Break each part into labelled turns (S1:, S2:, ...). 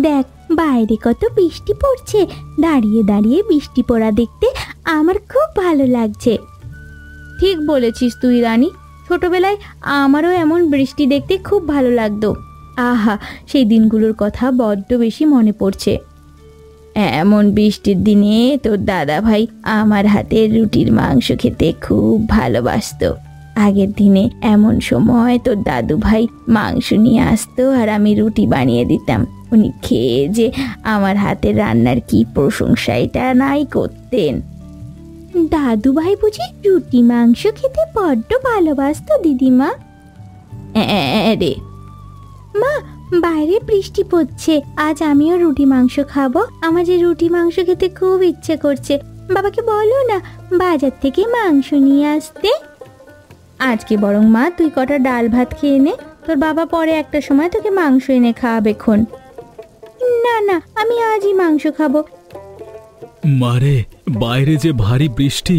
S1: দেখ বাইরে কত বৃষ্টি পড়ছে, দাঁড়িয়ে দাঁড়িয়ে বৃষ্টি পড়া দেখতে আমার খুব ভালো লাগছে। ঠিক বলেছিস তুই রানী, ছোটবেলায় আমারও এমন বৃষ্টি দেখতে খুব ভালো লাগতো। আহা, সেই দিনগুলোর কথা বড্ড বেশি মনে পড়ছে। এমন বৃষ্টির দিনে তোর দাদা ভাই আমার হাতের রুটির মাংস খেতে খুব ভালোবাসতো। আগের দিনে এমন সময় তোর দাদু ভাই মাংস নিয়ে আসতো আর আমি রুটি বানিয়ে দিতাম। উনি খেয়ে যে আমার হাতের রান্নার কি প্রশংসাটা নাই করতেন। দাদু ভাই বুঝি রুটি মাংস খেতে বড্ড ভালোবাসতো দিদিমা? রে মা, বাইরে বৃষ্টি পড়ছে, আজ আমিও রুটি মাংস খাবো। আমার যে রুটি মাংস খেতে খুব ইচ্ছে করছে। বাবাকে বলো না বাজার থেকে মাংস নিয়ে আসতে। আজকে বরং মা তুই কটা ডাল ভাত খেয়ে নে, তোর বাবা পরে একটা সময় তোকে মাংস এনে খাওয়াবে খন। না না, আমি আজই মাংস খাবো।
S2: মারে, বাইরে যে ভারী বৃষ্টি,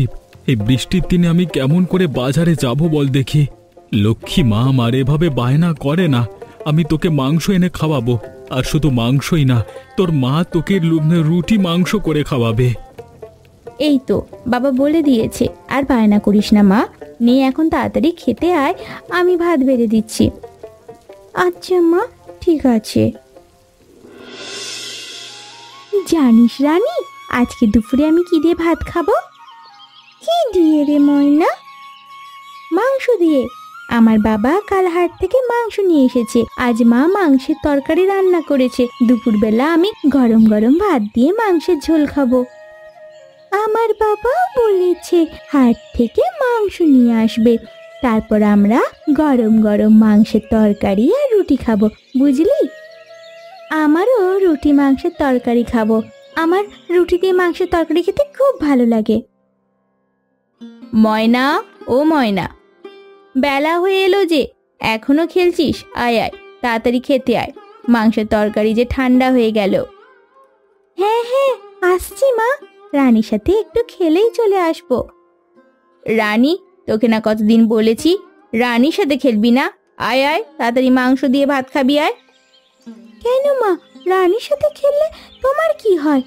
S2: এই বৃষ্টির দিনে আমি কেমন করে বাজারে যাব বল দেখি। লক্ষ্মী মা আমার এভাবে বায়না করে না। আমি তোকে মাংস এনে খাওয়াবো, আর শুধু মাংসই না, তোর মা তোকে রুটি মাংস করে খাওয়াবে।
S1: এই তো বাবা বলে দিয়েছে, আর বায়না করিস না মা। নে এখন তাড়াতাড়ি খেতে আয়, আমি ভাত বেড়ে দিচ্ছি। আচ্ছা মা, ঠিক আছে। জানিস রানী, আজকে দুপুরে আমি কি দিয়ে ভাত খাবো? কি দিয়ে রে ময়না? মাংস দিয়ে। আমার বাবা কাল হাট থেকে মাংস নিয়ে এসেছে। আজ মা মাংসের তরকারি রান্না করেছে। দুপুরবেলা আমি গরম গরম ভাত দিয়ে মাংসের ঝোল খাবো। আমার বাবা বলেছে হাট থেকে মাংস নিয়ে আসবে, তারপর আমরা গরম গরম মাংসের তরকারি আর রুটি খাবো, বুঝলি? আমারও রুটি মাংসের তরকারি খাবো। আমার রুটি দিয়ে মাংসের তরকারি খেতে খুব ভালো লাগে। ময়না, ও ময়না, বেলা হয়ে এলো যে, এখনো খেলছিস? আয় আয়, তাড়াতাড়ি খেতে আয়, মাংসের তরকারি যে ঠান্ডা হয়ে গেল। হ্যাঁ হ্যাঁ, আসছি মা, রানীর সাথে একটু খেলেই চলে আসবো। রানী, তোকে না কতদিন বলেছি রানীর সাথে খেলবি না? আয় আয়, তাড়াতাড়ি মাংস দিয়ে ভাত খাবি, আয়। কেন মা, রানীর সাথে খেললে তোমার কি হয়?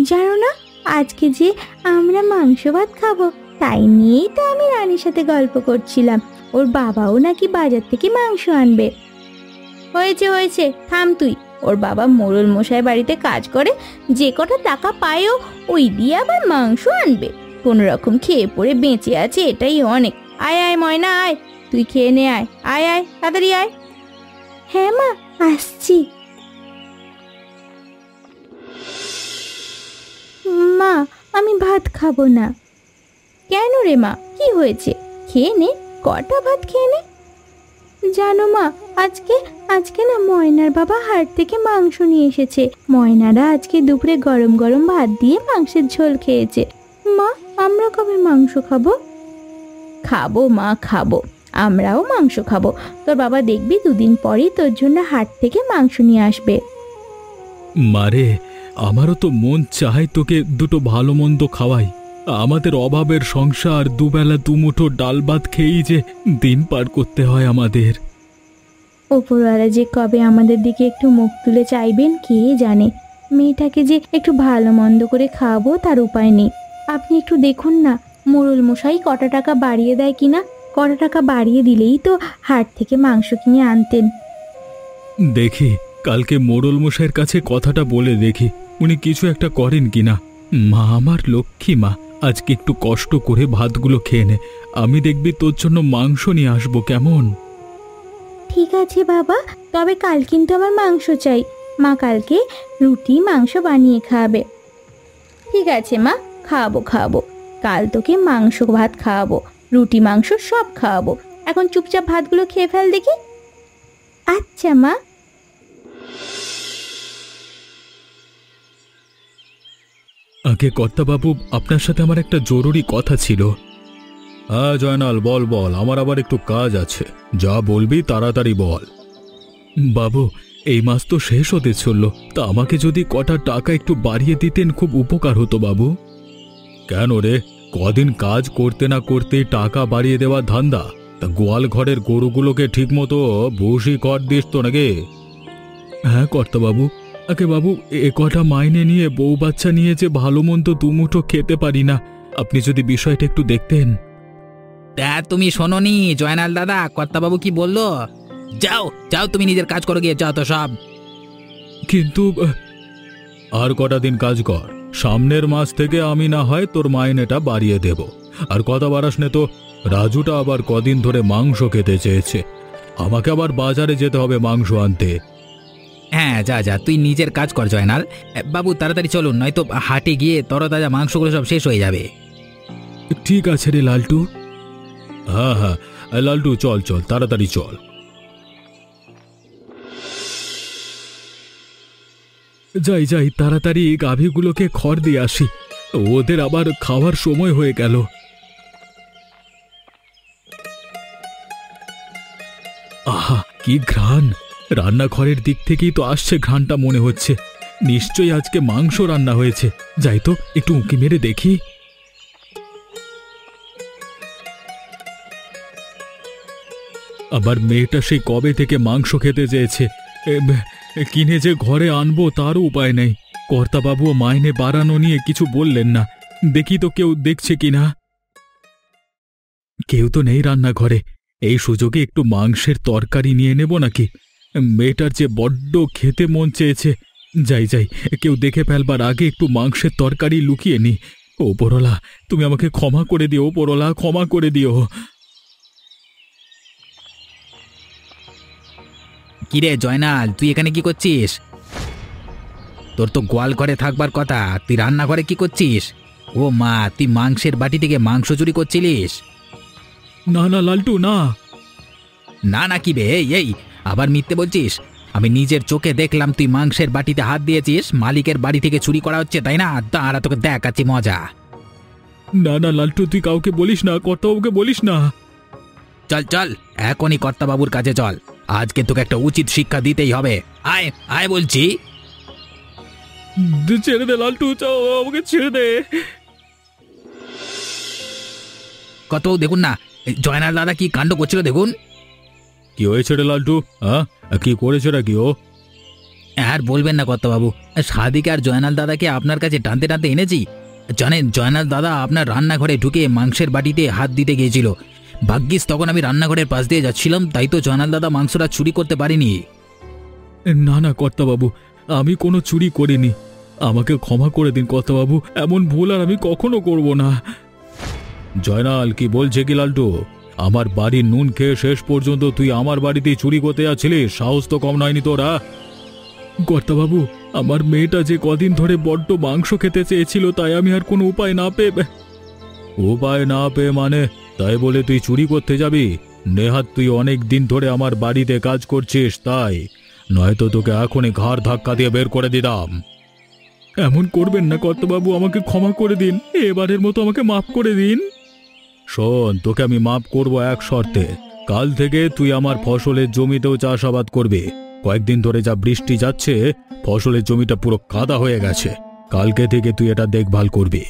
S1: জানো না আজকে যে আমরা মাংস ভাত খাবো, তাই নিয়েই তো আমি রানীর সাথে গল্প করছিলাম। ওর বাবাও নাকি বাজার থেকে মাংস আনবে। হয়েছে হয়েছে, থাম তুই। ওর বাবা মোড়ল মশাই বাড়িতে কাজ করে, যে কটা টাকা পায়ও ওই দিয়ে আবার মাংস আনবে। কোন রকম খেয়ে পড়ে বেঁচে আছে, এটাই অনেক। আয় আয় ময়না, আয়, তুই খেয়ে নে, আয় আয় আয়, তাড়াতাড়ি আয়। হ্যাঁ মা, আসছি। মা, আমি ভাত খাবো না। কেন রে মা, কি হয়েছে? খেয়ে নে, কটা ভাত খেয়ে নে। জানো মা, আজকে না ময়নার বাবা হাট থেকে মাংস নিয়ে এসেছে। ময়নারা আজকে দুপুরে গরম গরম ভাত দিয়ে মাংসের ঝোল খেয়েছে। মা, আমরা কবে মাংস খাবো? খাবো মা, খাবো, আমরাও মাংস খাবো। তোর বাবা দেখবি দুদিন পরই তোর জন্য হাট থেকে মাংস নিয়ে আসবে।
S2: মারে, আমারও তো মন চায় তোকে দুটো ভালো মন্দ খাওয়াই। আমাদের অভাবের সংসার, দুবেলা দুমুঠো ডাল ভাত খেয়েই যে দিন পার করতে হয় আমাদের।
S1: ওপরওয়ালা যে কবে আমাদের দিকে একটু মুখ তুলে চাইবেন কে জানে। মেয়েটাকে যে একটু ভালো মন্দ করে খাওয়াবো তার উপায় নেই। আপনি একটু দেখুন না মোড়ল মশাই কটা টাকা বাড়িয়ে দেয় কিনা। কটা টাকা বাড়িয়ে দিলেই তো হাট থেকে মাংস কিনে আনতেন।
S2: দেখি কালকে মোড়ল মশাইয়ের কাছে কথাটা বলে দেখি উনি কিছু একটা করেন কিনা। মা, আমার লক্ষ্মী মা, আজকে একটু কষ্ট করে ভাতগুলো খেয়ে নে, আমি দেখবি তোর জন্য মাংস নিয়ে আসবো, কেমন?
S1: ঠিক আছে বাবা, তবে কাল কিন্তু আমার মাংস চাই। মা কালকে রুটি মাংস বানিয়ে খাওয়াবে। ঠিক আছে মা, খাওয়াবো খাওয়াবো, কাল তোকে মাংস ভাত খাওয়াবো, রুটি মাংস সব খাওয়াবো। এখন চুপচাপ ভাতগুলো খেয়ে ফেল দেখি। আচ্ছা মা।
S2: আগে কর্তাবাবু, আপনার সাথে আমার একটা জরুরি কথা ছিল। হ্যাঁ জয়নাল, বল বল, আমার আবার একটু কাজ আছে, যা বলবি তাড়াতাড়ি বল। বাবু, এই মাস তো শেষ হতে চলল, তা আমাকে যদি কটা টাকা একটু বাড়িয়ে দিতেন খুব উপকার হতো বাবু। কেন রে, কদিন কাজ করতে না করতেই টাকা বাড়িয়ে দেওয়ার ধান্দা? তা গোয়াল ঘরের গরুগুলোকে ঠিকমতো ভুসি খড় দিস তো নাকি? হ্যাঁ কর্তাবাবু, আগে বাবু, এ কটা মাইনে নিয়ে বউ বাচ্চা নিয়ে যে ভালো মন্দ দুমুঠো খেতে পারি না, আপনি যদি বিষয়টা একটু দেখতেন।
S3: তা তুমি শোনোনি জয়নাল দাদা কর্তাবাবু কি বললো? যাও যাও, তুমি নিজের কাজ করো গিয়ে, যাও তো সব।
S2: কিন্তু আর কটা দিন কাজ কর, সামনের মাস থেকে আমি না হয় তোর মাইনেটা বাড়িয়ে দেব। আর কথা বাড়াস নে তো, রাজুটা আবার কদিন ধরে মাংস খেতে চেয়েছে, আমাকে আবার বাজারে যেতে হবে মাংস আনতে।
S3: হ্যাঁ যা যা, তুই নিজের কাজ কর জয়নাল বাবু, তাড়াতাড়ি চলুন, নয়তো হাটে গিয়ে তরতাজা মাংসগুলো সব শেষ হয়ে যাবে।
S2: ঠিক আছে রে লালটু। হ্যাঁ হ্যাঁ লালটু, চল চল তাড়াতাড়ি চল। যাই যাই, তাড়াতাড়ি গাভীগুলোকে খড় দিয়ে আসি, ওদের আবার খাওয়ার সময় হয়ে গেল। আহা কি ঘ্রাণ! রান্নাঘরের দিক থেকেই তো আসছে ঘ্রাণটা মনে হচ্ছে, নিশ্চয়ই আজকে মাংস রান্না হয়েছে। যাই তো একটু উঁকি মেরে দেখি। আবার মেয়েটা সেই কবে থেকে মাংস খেতে চেয়েছে, কিনে যে ঘরে আনবো তারও উপায় নেই। কর্তাবাবু মাইনে বাড়ানো নিয়ে কিছু বললেন না, দেখি তো কেউ দেখছে কিনা। কেউ তো নেই রান্নাঘরে, এই সুযোগে একটু মাংসের তরকারি নিয়ে নেব নাকি। মেয়েটার যে বড্ড খেতে মন চেয়েছে। যাই যাই, কেউ দেখে ফেলবার আগে একটু মাংসের তরকারি লুকিয়ে নি। ওপরওয়ালা তুমি আমাকে ক্ষমা করে দিও, ওপরওয়ালা ক্ষমা করে দিও।
S3: কিরে জয়নাল, তুই এখানে কি করছিস? তোর তো গোয়াল ঘরে থাকবার কথা, তুই রান্নাঘরে কি করছিস? ও মা, তুই মাংসের বাটি থেকে মাংস চুরি করছিলিস?
S2: না না লালটু, না।
S3: না না কি বে, এই আবার মিথ্যে বলছিস? আমি নিজের চোখে দেখলাম তুই মাংসের বাটিতে হাত দিয়েছিস, মালিকের বাড়ি থেকে চুরি করা হচ্ছে তাই না? দাঁড়া, তোকে দেখাচ্ছি মজা।
S2: না না লালটু, তুই কাউকে বলিস না, কর্তাবাবুকে বলিস না।
S3: চল চল, এখনই কর্তাবাবুর কাছে চল, আজকে তোকে একটা উচিত শিক্ষা দিতেই হবে। আয় আয় বলছি।
S2: ছেড়ে দে লালটু, চাও আমাকে ছেড়ে দে।
S3: কত দেখুন না, জয়নাল দাদা কি কাণ্ড করছিল দেখুন।
S2: কি হয়েছে রে লালটু? হ্যাঁ, কি করেছে নাকি ও?
S3: আর বলবেন না কর্তাবাবু, সাদিকে আর জয়নাল দাদাকে আপনার কাছে টানতে টানতে এনেছি। জানেন, জয়নাল দাদা আপনার রান্নাঘরে ঢুকে মাংসের বাটিতে হাত দিতে গিয়েছিল। ভাগ্যিস তখন আমি রান্নাঘরের পাশ দিয়ে যাচ্ছিলাম, তাই তো জয়নাল দাদা মাংসটা চুরি করতে পারিনি।
S2: না না কর্তাবাবু, আমি কোনো চুরি করিনি, আমাকে ক্ষমা করে দিন কর্তাবাবু, এমন ভুল আর আমি কখনো করব না। জয়নাল কি বলছে কি লালটু? আমার বাড়ির নুন খেয়ে শেষ পর্যন্ত তুই আমার বাড়িতেই চুরি করতে যাচ্ছিলিস, সাহস তো কম নয়নি তোরা। কর্তাবাবু, আমার মেয়েটা যে কদিন ধরে বড্ড মাংস খেতে চেয়েছিল, তাই আমি আর কোনো উপায় না পেয়ে মানে তাই বলে তুই চুরি করতে যাবি? নেহাত তুই অনেক দিন ধরে আমার বাড়িতে কাজ করছিস তাই, নয়তো তোকে এখনই ঘাড় ধাক্কা দিয়ে বের করে দিতাম। এমন করবেন না কর্তাবাবু, আমাকে ক্ষমা করে দিন, এবারের মতো আমাকে মাফ করে দিন। শোন, তোকে আমি মাফ করব এক শর্তে, কাল থেকে তুই আমার ফসলের জমিতেও চাষাবাদ করবি। কয়েকদিন ধরে যা বৃষ্টি যাচ্ছে, ফসলের জমিটা পুরো কাদা হয়ে গেছে, কালকে থেকে তুই এটা দেখভাল করবি।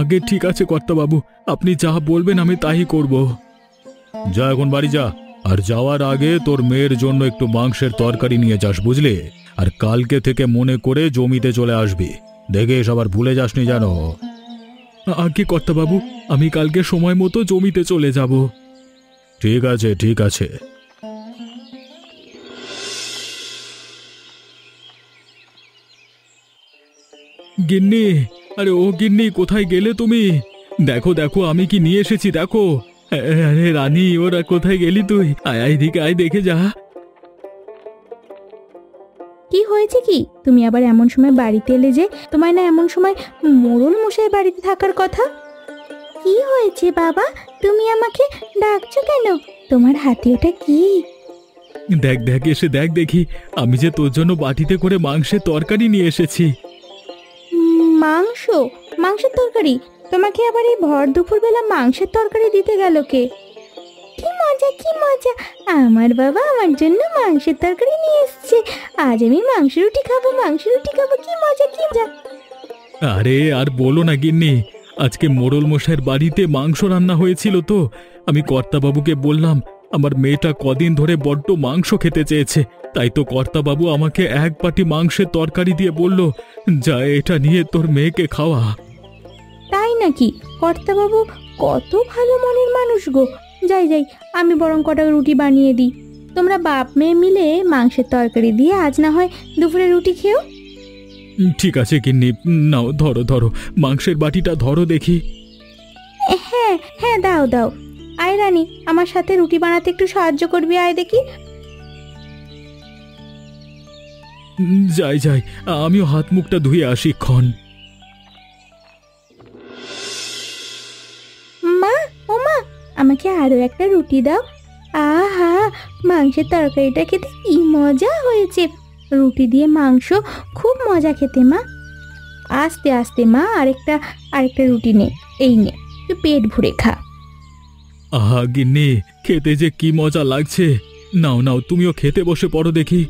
S2: আগে ঠিক আছে কর্তাবাবু, আপনি যা বলবেন আমি তাই করব। যা এখন বাড়ি যা, আর যাওয়ার আগে তোর মেয়ের জন্য একটু মাংসের তরকারি নিয়ে যাস, বুঝলি? আর কালকে থেকে মনে করে জমিতে চলে আসবি, দেখে আবার ভুলে যাসনি জানো। আগে কর্তাবাবু, আমি কালকে সময় মতো জমিতে চলে যাব। ঠিক আছে ঠিক আছে। গিন্নি, আরে ও গিন্নি, কোথায় গেলে তুমি? দেখো দেখো আমি কি নিয়ে এসেছি দেখো। আরে রানী, ওরা কোথায় গেলি তুই? আয় আয় দিকে আয়, দেখে যা।
S1: কি হয়েছে কি? তুমি আবার এমন সময় বাড়িতে এলে যে? তোমায় না এমন সময় মোড়ল মশাই বাড়িতে থাকার কথা? কি হয়েছে বাবা, তুমি আমাকে ডাকছো কেন? তোমার হাতে ওটা কি?
S2: দেখ দেখ, এসে দেখ দেখি, আমি যে তোর জন্য বাটিতে করে মাংসের তরকারি নিয়ে এসেছি।
S1: মাংস? মাংসের তরকারি? তোমাকে আবার এই ভর দুপুরবেলা মাংসের তরকারি দিতে গেল কে? কি মজা কি মজা, আমার বাবা আমার জন্য মাংসের তরকারি নিয়ে এসেছে। আজ আমি মাংস রুটি খাবো, মাংস রুটি খাবো, কি মজা কি মজা।
S2: আরে আর বলো না গিন্নি, আজকে মোড়ল মশাইয়ের বাড়িতে মাংস রান্না হয়েছিল তো, আমি কর্তাবাবুকে বললাম আমার মেয়েটা কদিন ধরে বড্ড মাংস খেতে চেয়েছে, তাই তো কর্তাবাবু আমাকে এক বাটি মাংসের তরকারি দিয়ে বলল, যা এটা নিয়ে তোর মেয়েকে খাওয়া।
S1: তাই নাকি? কর্তাবাবু কত ভালো মনের মানুষ গো। যাই যাই, আমি বরং কটা রুটি বানিয়ে দিই। তোমরা বাপ মেয়ে মিলে মাংসের তরকারি দিয়ে আজ না হয় দুপুরে রুটি খেও।
S2: ঠিক আছে গিন্নি, নাও ধরো ধরো, মাংসের বাটিটা ধরো দেখি।
S1: হ্যাঁ হ্যাঁ, দাও দাও। আয় রানী, আমার সাথে রুটি বানাতে একটু সাহায্য করবি, আয় দেখি।
S2: যাই যাই, আমিও হাত মুখটা ধুয়ে আসি ক্ষণ।
S1: মা, ও মা, আমাকে আরো একটা রুটি দাও। আহা, মাংসের তরকারিটা খেতে কি মজা হয়েছে। রুটি দিয়ে মাংস খুব মজা খেতে মা। আস্তে আস্তে মা, আরেকটা রুটি নে, এই নে, তুই পেট ভরে খা।
S2: আহা গিন্নি, খেতে যে কি মজা লাগছে। নাও নাও, তুমিও খেতে বসে পড়ো দেখি।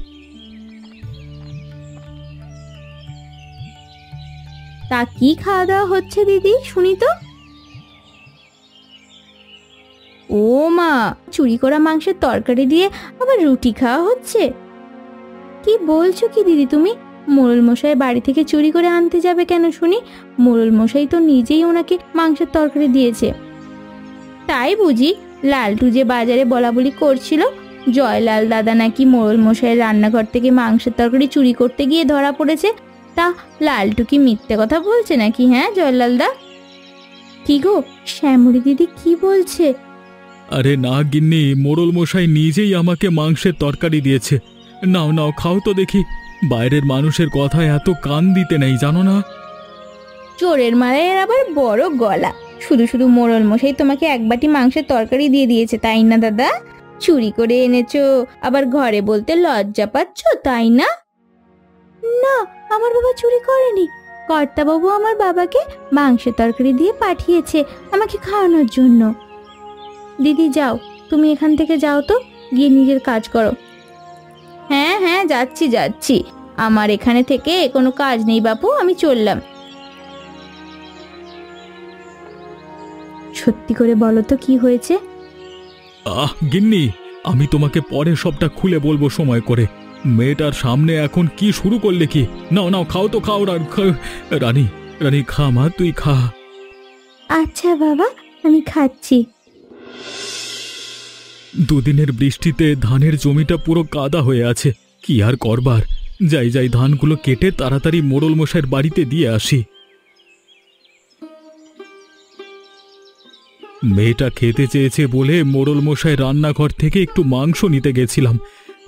S1: তা কি খাওয়া দাওয়া হচ্ছে দিদি, শুনি তো। ও মা, চুরি করা মাংসের তরকারি দিয়ে আবার রুটি খাওয়া হচ্ছে? কি বলছো কি দিদি তুমি? মোড়ল মশাই বাড়ি থেকে চুরি করে আনতে যাবে কেন শুনি? মোড়ল মশাই তো নিজেই ওনাকে মাংসের তরকারি দিয়েছে। তাই বুঝি? লালটু যে বাজারে বলাবলি করছিল জয়লাল দাদা নাকি মোড়ল মশাইয়ের রান্নাঘর থেকে মাংসের তরকারি চুরি করতে গিয়ে ধরা পড়েছে, তা লালটু কি মিথ্যে কথা বলছে নাকি? হ্যাঁ জয়লাল দা? কি গো, শ্যামলী দিদি কি বলছে?
S2: আরে না গিন্নি, মোড়ল মশাই নিজেই আমাকে মাংসের তরকারি দিয়েছে। নাও নাও, খাও তো দেখি। বাইরের মানুষের কথায় এত কান দিতে নেই, জানো না?
S1: চোরের মারাইয়ের আবার বড় গলা। শুধু শুধু মোড়ল মশাই তোমাকে এক বাটি মাংসের তরকারি দিয়ে দিয়েছে, তাই না দাদা? চুরি করে এনেছো, আবার ঘরে বলতে লজ্জা পাচ্ছ, তাই না? না, আমার বাবা চুরি করেনি। কর্তাবাবু আমার বাবাকে মাংসের তরকারি দিয়ে পাঠিয়েছে আমাকে খাওয়ানোর জন্য। দিদি যাও, তুমি এখান থেকে যাও তো, গিয়ে নিজের কাজ করো। হ্যাঁ হ্যাঁ, যাচ্ছি যাচ্ছি, আমার এখানে থেকে কোনো কাজ নেই বাপু, আমি চললাম। সত্যি করে বলো তো কি হয়েছে?
S2: গিন্নি, আমি তোমাকে পরে সবটা খুলে বলবো সময় করে। মেয়েটার সামনে এখন কি শুরু করলে কি? নাও নাও, খাও তো খাও। রানী রানী, খা মা, তুই খা।
S1: আচ্ছা বাবা, আমি খাচ্ছি।
S2: দুদিনের বৃষ্টিতে ধানের জমিটা পুরো কাদা হয়ে আছে, কি আর করবার। যাই যাই, ধানগুলো কেটে তাড়াতাড়ি মোড়ল মশাইয়ের বাড়িতে দিয়ে আসি। মেয়েটা খেতে চেয়েছে বলে মোড়ল মশাই রান্নাঘর থেকে একটু মাংস নিতে গেছিলাম,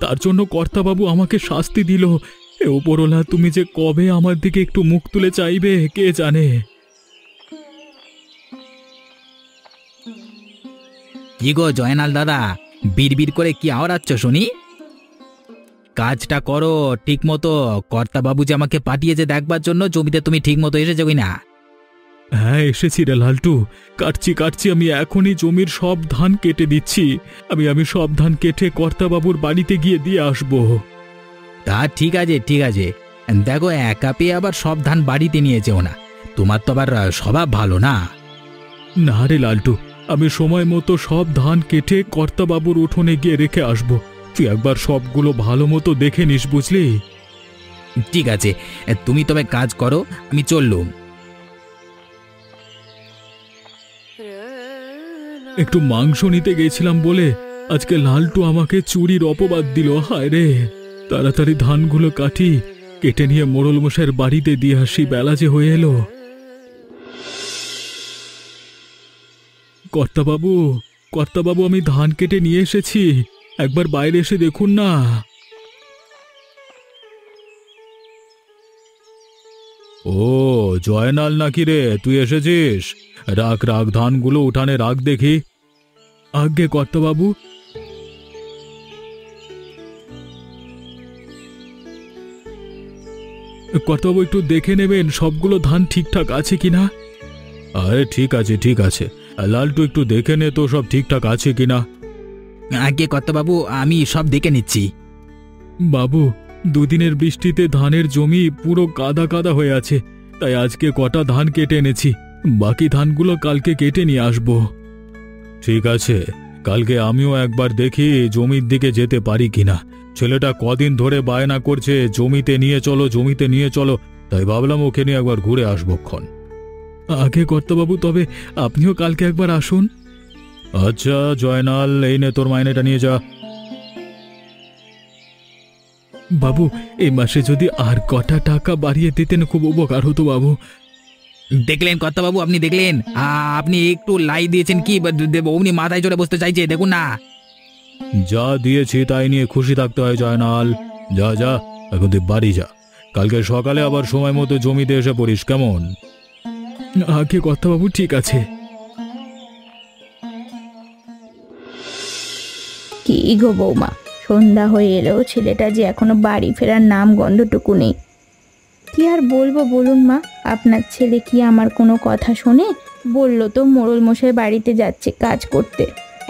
S2: তার জন্য কর্তাবাবু আমাকে শাস্তি দিল। এ ওপরওয়ালা, তুমি যে কবে আমার দিকে একটু মুখ তুলে চাইবে কে জানে।
S3: কি গো জয়নাল দাদা, বিড়বিড় করে কি আওড়াচ্ছ শুনি? কাজটা করো ঠিক মতো। কর্তাবাবু যে আমাকে পাঠিয়েছে দেখবার জন্য, জমিতে তুমি ঠিক মতো এসেছো কিনা?
S2: হ্যাঁ এসেছি রে লালটু, কাটছি। আমি এখনই জমির সব ধান কেটে দিচ্ছি। আমি সব ধান কেটে কর্তাবাবুর বাড়িতে গিয়ে দিয়ে আসবো।
S3: তা ঠিক আছে। দেখো, একা পেয়ে আবার সব ধান বাড়িতে নিয়ে যেও না। তোমার তো আবার স্বভাব ভালো না।
S2: না রে লালটু, আমি সময় মতো সব ধান কেটে কর্তাবাবুর উঠোনে গিয়ে রেখে আসবো। তুই একবার সবগুলো ভালো মতো দেখে নিস, বুঝলি?
S3: ঠিক আছে, তুমি তবে কাজ করো, আমি চললুম।
S2: একটু মাংস নিতে গেছিলাম বলে আজকে লালটু আমাকে চুরির অপবাদ দিল। হায় রে, তাড়াতাড়ি ধানগুলো কেটে নিয়ে মোড়ল মশাইয়ের বাড়িতে দিয়ে আসি, বেলা যে হয়ে এলো। কর্তাবাবু, আমি ধান কেটে নিয়ে এসেছি, একবার বাইরে এসে দেখুন না। ও জয়নাল নাকি রে, তুই এসেছিস? রাখ ধানগুলো উঠানে রাখ দেখি। আজ্ঞে কর্তাবাবু। কর্তাবাবু, একটু দেখে নেবেন সবগুলো ধান ঠিকঠাক আছে কিনা। আরে ঠিক আছে, লালটু একটু দেখে নে তো সব ঠিকঠাক আছে কিনা।
S3: আগে কর্তাবাবু, আমি সব দেখে নিচ্ছি।
S2: বাবু, দুদিনের বৃষ্টিতে ধানের জমি পুরো কাদা হয়ে আছে, তাই আজকে কটা ধান কেটে এনেছি, বাকি ধানগুলো কালকে কেটে নিয়ে আসবো। ঠিক আছে, কালকে আমিও একবার দেখি জমির দিকে যেতে পারি কিনা। ছেলেটা কদিন ধরে বায়না করছে জমিতে নিয়ে চলো, জমিতে নিয়ে চলো, তাই ভাবলাম ওকে নিয়ে একবার ঘুরে আসবক্ষণ। আগে কর্তাবাবু, তবে আপনিও কালকে একবার আসুন। আচ্ছা জয়নাল, এই নে তোর মাইনেটা নিয়ে যা। বাবু, এই মাসে যদি আর কটা টাকা বাড়িয়ে দিতেন খুব উপকার হতো বাবু।
S3: দেখলেন কর্তাবাবু, আপনি দেখলেন? আপনি একটু লাই দিয়েছেন কি অমনি মাথায় চড়ে বসতে চাইছে, দেখুন না।
S2: যা দিয়েছি তাই নিয়ে খুশি থাকতে হয় জয়নাল। যা যা, এখন তুই বাড়ি যা। কালকে সকালে আবার সময় মতো জমিতে এসে পড়িস, কেমন? আগে কর্তাবাবু, ঠিক আছে।
S1: কি গো বৌমা, সন্ধ্যা হয়ে এলেও ছেলেটা যে এখনো বাড়ি ফেরার নাম গন্ধটুকু নেই। কি আর বলবো বলুন মা, আপনার ছেলে কি আমার কোনো কথা শোনে? বলল তো মোড়ল মশাই বাড়িতে যাচ্ছে কাজ করতে,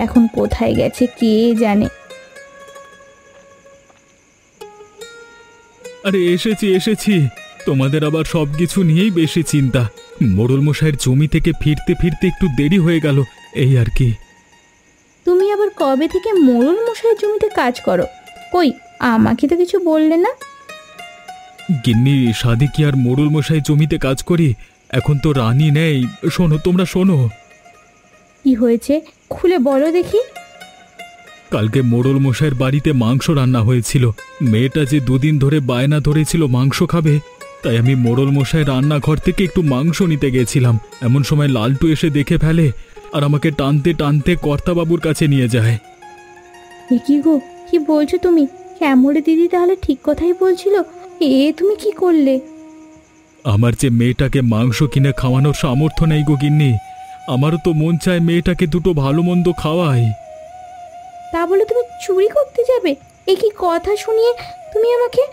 S1: এখন কোথায় গেছে কে জানে।
S2: আরে এসেছি এসেছি, তোমাদের আবার সবকিছু নিয়েই বেশি চিন্তা। মোড়ল মশাইয়ের জমি থেকে ফিরতে ফিরতে একটু দেরি হয়ে গেল, এই আর কি।
S1: তুমি আবার কবে থেকে মোড়ল মশাইয়ের জমিতে কাজ করো? কই, আমাকে তো কিছু বললে না।
S2: গিন্নি, সাদি কি আর মোড়ল মশাই জমিতে কাজ করি? এখন তো রানী নেই। শোনো, তোমরা শোনো।
S1: কি হয়েছে খুলে বলো দেখি।
S2: কালকে মোড়ল মশাইয়ের বাড়িতে মাংস রান্না হয়েছিল। মেয়েটা যে দুদিন ধরে বায়না ধরেছিল মাংস খাবে, তাই আমি মোড়ল মশাই রান্নাঘর থেকে একটু মাংস নিতে গেছিলাম। এমন সময় লালটু এসে দেখে ফেলে আর আমাকে টানতে টানতে কর্তাবাবুর কাছে নিয়ে যায়।
S1: এ কি গো, কি বলছো তুমি? শ্যামলী দিদি তাহলে ঠিক কথাই বলছিল। তুমি কি করলে?
S2: আমার যে মেয়েটাকে মাংস কিনে খাওয়ানোর সামর্থ্য নেই গো গিন্নি। আমারও তো মন চায় মেয়েটাকে দুটো ভালো মন্দ খাওয়াই।
S1: তা বলে তুমি চুরি করতে যাবে? এ কি কথা শুনিয়ে তুমি আমাকে।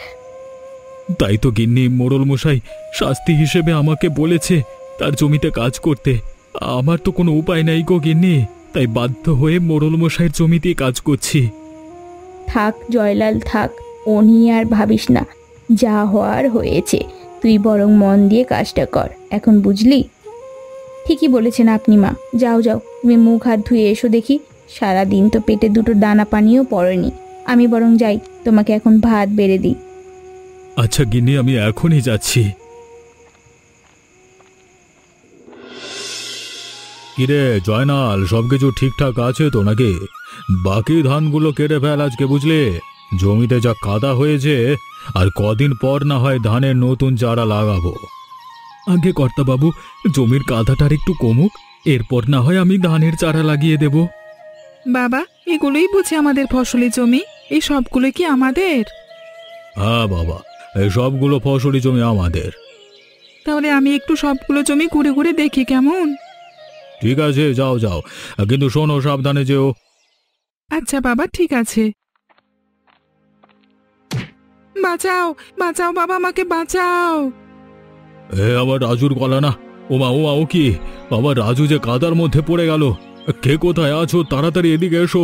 S2: তাই তো গিন্নি, মোড়ল মশাই শাস্তি হিসেবে আমাকে বলেছে তার জমিতে কাজ করতে। আমার তো কোনো উপায় নেই গো গিন্নি, তাই বাধ্য হয়ে মোড়ল মশাইয়ের জমিতেই কাজ করছি।
S1: থাক জয়লাল, থাক, ও নিয়ে আর ভাবিস না। যা হওয়ার হয়েছে, তুই বরং মন দিয়ে কাজটা কর এখন, বুঝলি? ঠিকই বলেছেন আপনি মা। যাও যাও, তুমি মুখ হাত ধুয়ে এসো দেখি। সারাদিন তো পেটে দুটো দানা পানিও পড়েনি। আমি বরং যাই, তোমাকে এখন ভাত বেড়ে দিই।
S2: আচ্ছা গিন্নি, আমি এখনই যাচ্ছি। কিরে জয়নাল, সবকিছু ঠিকঠাক আছে তো নাকি? বাকি ধানগুলো কেটে ফেল আজকে, বুঝলে? জমিতে যা কাদা হয়েছে, আর কদিন পর না হয় ধানের নতুন চারা লাগাবো। আগে কর্তাবাবু, জমির কাদাটার একটু কমুক, এরপর না হয় আমি ধানের চারা লাগিয়ে দেব।
S4: বাবা, এগুলোই বুঝি আমাদের ফসলি জমি? এই সবগুলো কি আমাদের?
S2: হ্যাঁ বাবা, এই সবগুলো ফসলি জমি আমাদের।
S4: তাহলে আমি একটু সবগুলো জমি ঘুরে ঘুরে দেখি কেমন?
S2: ঠিক আছে, যাও যাও, কিন্তু শোনো, সাবধানে যেও।
S4: আচ্ছা বাবা, ঠিক আছে। বাঁচাও বাঁচাও বাবা, আমাকে বাঁচাও।
S2: আবার রাজুর গলা না? ওমা ওমা, ও কি বাবা, রাজু যে কাদার মধ্যে পড়ে গেল। কে কোথায় আছো? তাড়াতাড়ি এদিকে এসো।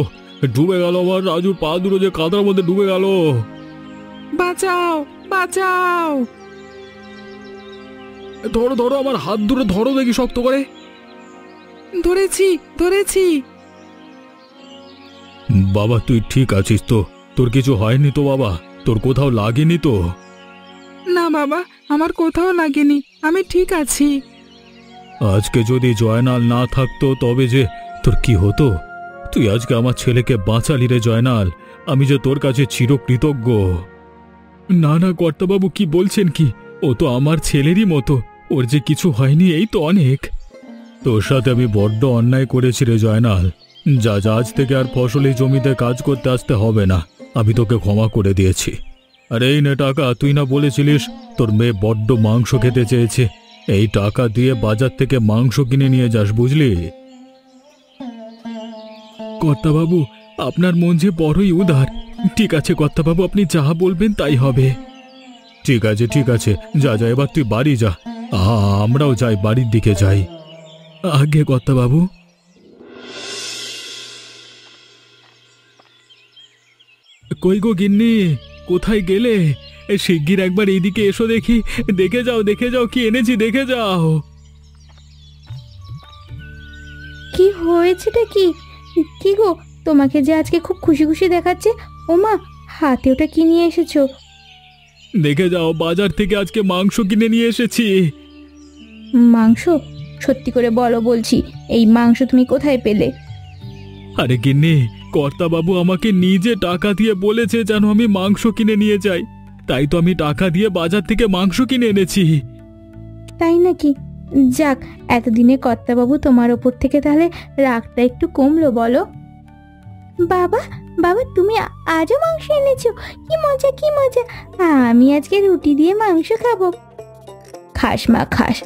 S2: ডুবে গেল আমার রাজুর পা দুটো, যে কাদার মধ্যে ডুবে গেল।
S4: বাঁচাও বাঁচাও।
S2: ধরো ধরো, আমার হাত দুটো ধরো দেখি শক্ত করে।
S4: ধরেছি ধরেছি।
S2: বাবা, তুই ঠিক আছিস তো? তোর কিছু হয়নি তো বাবা? তোর কোথাও লাগেনি তো?
S4: না বাবা, আমার কোথাও লাগেনি, আমি ঠিক আছি।
S2: আজকে যদি জয়নাল না থাকতো তবে যে তোর কি হতো? তুই আজকে আমার ছেলেকে বাঁচালি রে জয়নাল, আমি যে তোর কাছে চিরকৃতজ্ঞ। না না কর্তাবাবু, কি বলছেন কি? ও তো আমার ছেলেরই মতো, ওর যে কিছু হয়নি এই তো অনেক। তোর সাথে আমি বড্ড অন্যায় করেছি রে জয়নাল। যা যা, আজ থেকে আর ফসলি জমিতে কাজ করতে আসতে হবে না, আমি তোকে ক্ষমা করে দিয়েছি। আর এই নে টাকা, তুই না বলেছিলিস তোর মেয়ে বড্ড মাংস খেতে চেয়েছে? এই টাকা দিয়ে বাজার থেকে মাংস কিনে নিয়ে যাস, বুঝলি? কর্তাবাবু, আপনার মন যে বড়ই উদার। ঠিক আছে কর্তাবাবু, আপনি যা বলবেন তাই হবে। ঠিক আছে ঠিক আছে, যা যা, এবার তুই বাড়ি যা। আমরাও যাই, বাড়ির দিকে যাই। আগে কর্তাবাবু। কই গো গিন্নি, কোথায় গেলে? শিগগির একবার এইদিকে এসো দেখি। দেখে যাও দেখে যাও, কি এনেছি দেখে যাও।
S1: কি হয়েছেটা কি? কি গো, তোমাকে যে আজকে খুব খুশি খুশি দেখাচ্ছে। ওমা, হাতে ওটা কি নিয়ে এসেছো?
S2: দেখে যাও, বাজার থেকে আজকে মাংস কিনে নিয়ে এসেছি।
S1: মাংস? সত্যি করে বলো বলছি, এই মাংস তুমি কোথায় পেলে?
S2: আরে গিন্নি, কর্তাবাবু আমাকে নিজে টাকা দিয়ে বলেছে যেন আমি মাংস কিনে নিয়ে যাই, তাই তো আমি টাকা দিয়ে বাজার থেকে মাংস কিনে এনেছি।
S1: তাই নাকি? যাক, এতদিনে কর্তাবাবু তোমার ওপর থেকে তাহলে রাগটা একটু কমলো বলো। বাবা, বাবা তুমি আজও মাংস এনেছো? কি মজা, কি মজা! আমি আজকে রুটি দিয়ে মাংস খাবো। খাস মা, খাস।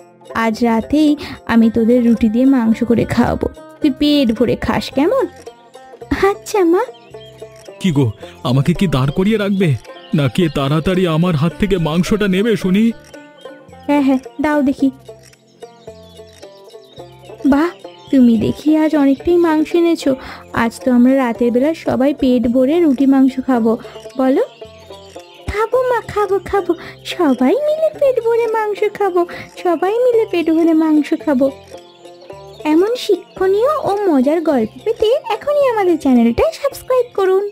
S1: আজ রাতেই আমি তোদের রুটি দিয়ে মাংস করে খাওয়াবো, তুই পেট ভরে খাস, কেমন? আচ্ছা মা।
S2: কি গো, আমাকে কি দাঁড় করিয়ে রাখবে, নাকি তাড়াতাড়ি আমার হাত থেকে মাংসটা নেবে শুনি?
S1: হ্যাঁ হ্যাঁ, দাও দেখি। বাহ, তুমি দেখি আজ অনেকটাই মাংস এনেছো। আজ তো আমরা রাতের বেলা সবাই পেট ভরে রুটি মাংস খাবো, বলো? খাবো মা, খাবো খাবো, সবাই মিলে পেট ভরে মাংস খাবো, সবাই মিলে পেট ভরে মাংস খাবো। এমন শিক্ষণীয় ও মজার গল্প পেতে এখনই আমাদের চ্যানেলটা সাবস্ক্রাইব করুন।